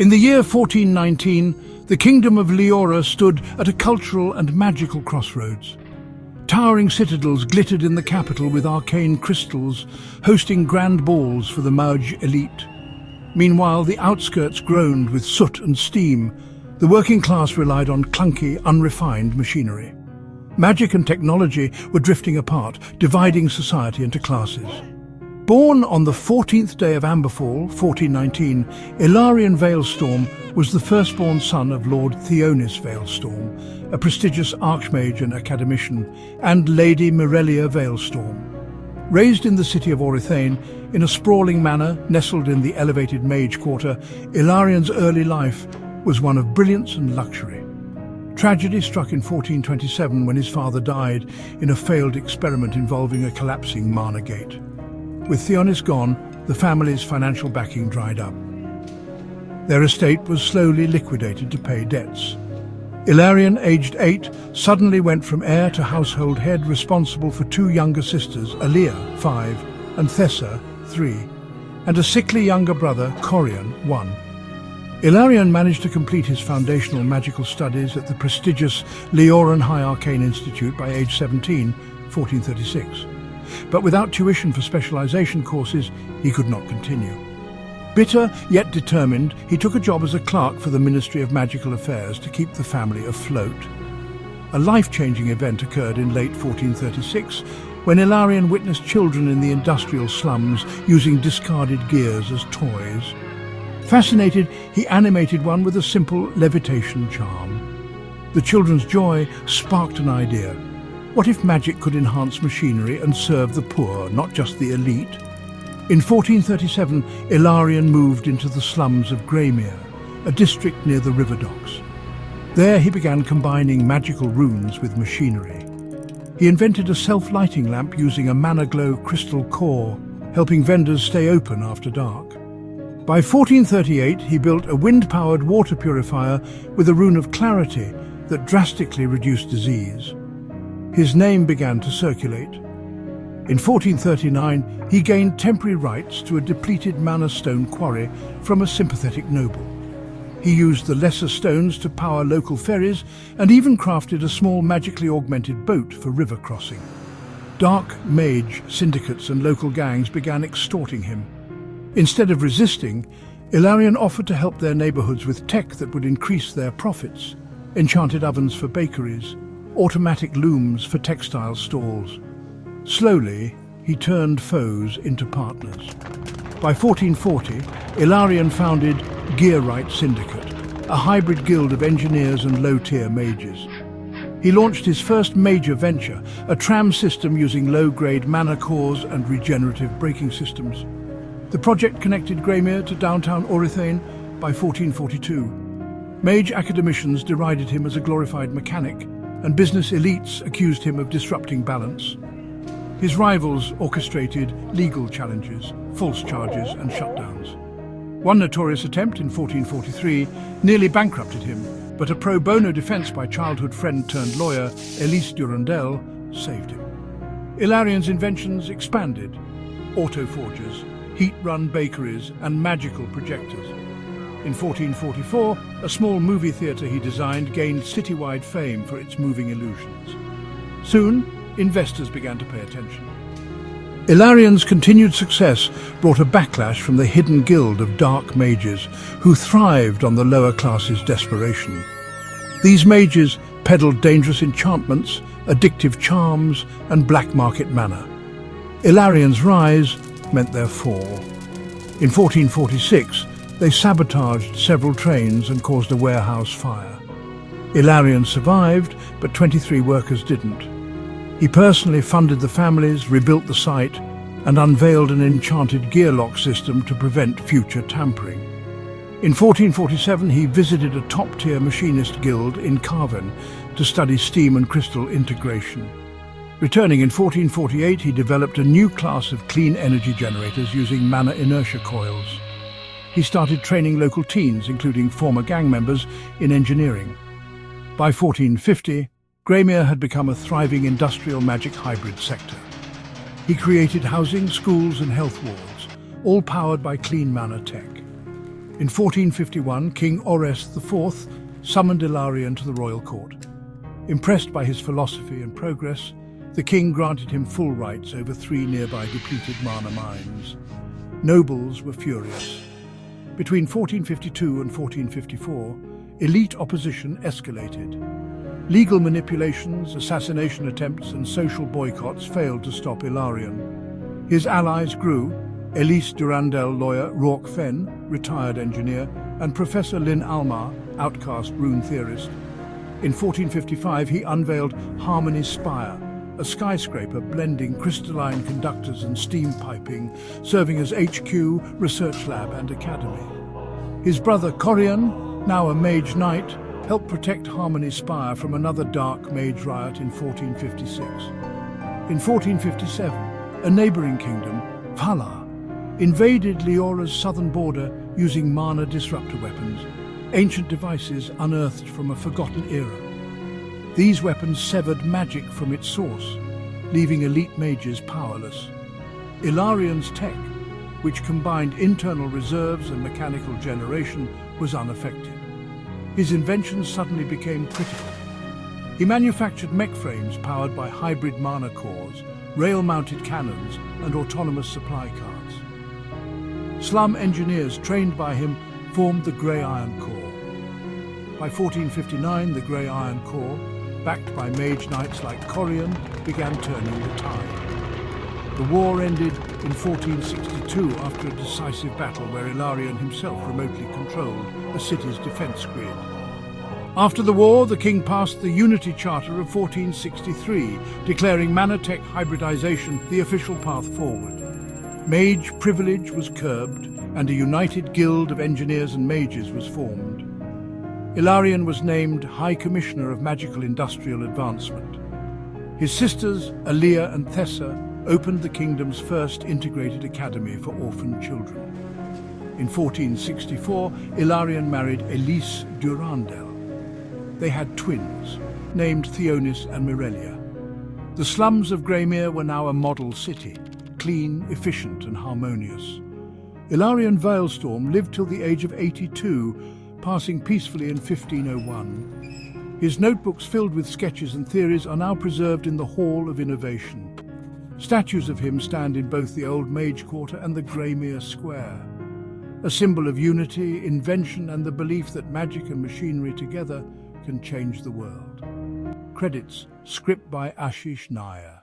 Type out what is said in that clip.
In the year 1419, the kingdom of Leora stood at a cultural and magical crossroads. Towering citadels glittered in the capital with arcane crystals, hosting grand balls for the mage elite. Meanwhile, the outskirts groaned with soot and steam. The working class relied on clunky, unrefined machinery. Magic and technology were drifting apart, dividing society into classes. Born on the 14th day of Amberfall, 1419, Elarion Vaelstorm was the firstborn son of Lord Theonis Vaelstorm, a prestigious archmage and academician, and Lady Mirelia Vaelstorm. Raised in the city of Orithane, in a sprawling manor nestled in the elevated mage quarter, Ilarion's early life was one of brilliance and luxury. Tragedy struck in 1427 when his father died in a failed experiment involving a collapsing mana gate. With Theonis gone, the family's financial backing dried up. Their estate was slowly liquidated to pay debts. Elarion, aged 8, suddenly went from heir to household head, responsible for 2 younger sisters, Alia, 5, and Thessa, 3, and a sickly younger brother, Corian, 1. Elarion managed to complete his foundational magical studies at the prestigious Leoran High Arcane Institute by age 17, 1436. But without tuition for specialization courses, he could not continue. Bitter yet determined, he took a job as a clerk for the Ministry of Magical Affairs to keep the family afloat. A life-changing event occurred in late 1436 when Elarion witnessed children in the industrial slums using discarded gears as toys. Fascinated, he animated one with a simple levitation charm. The children's joy sparked an idea. What if magic could enhance machinery and serve the poor, not just the elite? In 1437, Elarion moved into the slums of Greymere, a district near the river docks. There he began combining magical runes with machinery. He invented a self-lighting lamp using a mana glow crystal core, helping vendors stay open after dark. By 1438, he built a wind-powered water purifier with a rune of clarity that drastically reduced disease. His name began to circulate. In 1439, he gained temporary rights to a depleted mana stone quarry from a sympathetic noble. He used the lesser stones to power local ferries and even crafted a small magically augmented boat for river crossing. Dark mage syndicates and local gangs began extorting him. Instead of resisting, Elarion offered to help their neighborhoods with tech that would increase their profits: enchanted ovens for bakeries, automatic looms for textile stalls. Slowly, he turned foes into partners. By 1440, Elarion founded Gearwright Syndicate, a hybrid guild of engineers and low-tier mages. He launched his first major venture, a tram system using low-grade mana cores and regenerative braking systems. The project connected Greymere to downtown Orithane by 1442. Mage academicians derided him as a glorified mechanic, and business elites accused him of disrupting balance. His rivals orchestrated legal challenges, false charges and shutdowns. One notorious attempt in 1443 nearly bankrupted him, but a pro bono defense by childhood friend turned lawyer Elise Durandel saved him. Ilarion's inventions expanded: auto forgers, heat-run bakeries and magical projectors. In 1444, a small movie theatre he designed gained citywide fame for its moving illusions. Soon, investors began to pay attention. Ilarion's continued success brought a backlash from the hidden guild of dark mages who thrived on the lower class's desperation. These mages peddled dangerous enchantments, addictive charms and black market mana. Ilarion's rise meant their fall. In 1446, they sabotaged several trains and caused a warehouse fire. Elarion survived, but 23 workers didn't. He personally funded the families, rebuilt the site, and unveiled an enchanted gearlock system to prevent future tampering. In 1447, he visited a top-tier machinist guild in Carven to study steam and crystal integration. Returning in 1448, he developed a new class of clean energy generators using mana inertia coils. He started training local teens, including former gang members, in engineering. By 1450, Greymere had become a thriving industrial magic hybrid sector. He created housing, schools and health wards, all powered by clean mana tech. In 1451, King Orest IV summoned Elarion to the royal court. Impressed by his philosophy and progress, the king granted him full rights over 3 nearby depleted mana mines. Nobles were furious. Between 1452 and 1454, elite opposition escalated. Legal manipulations, assassination attempts, and social boycotts failed to stop Elarion. His allies grew: Elise Durandal lawyer Rourke Fenn, retired engineer, and Professor Lynn Almar, outcast rune theorist. In 1455, he unveiled Harmony Spire, a skyscraper blending crystalline conductors and steam piping, serving as HQ, research lab, and academy. His brother Corian, now a mage knight, helped protect Harmony Spire from another dark mage riot in 1456. In 1457, a neighboring kingdom, Valar, invaded Leora's southern border using mana disruptor weapons, ancient devices unearthed from a forgotten era. These weapons severed magic from its source, leaving elite mages powerless. Ilarion's tech, which combined internal reserves and mechanical generation, was unaffected. His inventions suddenly became critical. He manufactured mech frames powered by hybrid mana cores, rail-mounted cannons, and autonomous supply cards. Slum engineers trained by him formed the Grey Iron Corps. By 1459, the Grey Iron Corps, backed by mage knights like Corian, began turning the tide. The war ended in 1462 after a decisive battle where Elarion himself remotely controlled a city's defense grid. After the war, the king passed the Unity Charter of 1463, declaring Manatech hybridization the official path forward. Mage privilege was curbed, and a united guild of engineers and mages was formed. Elarion was named High Commissioner of Magical Industrial Advancement. His sisters, Alia and Thessa, opened the kingdom's first integrated academy for orphan children. In 1464, Elarion married Elise Durandal. They had twins, named Theonis and Mirelia. The slums of Greymere were now a model city, clean, efficient, and harmonious. Elarion Vaelstorm lived till the age of 82, passing peacefully in 1501. His notebooks filled with sketches and theories are now preserved in the Hall of Innovation. Statues of him stand in both the Old Mage Quarter and the Greymere Square, a symbol of unity, invention, and the belief that magic and machinery together can change the world. Credits: script by Ashish Nair.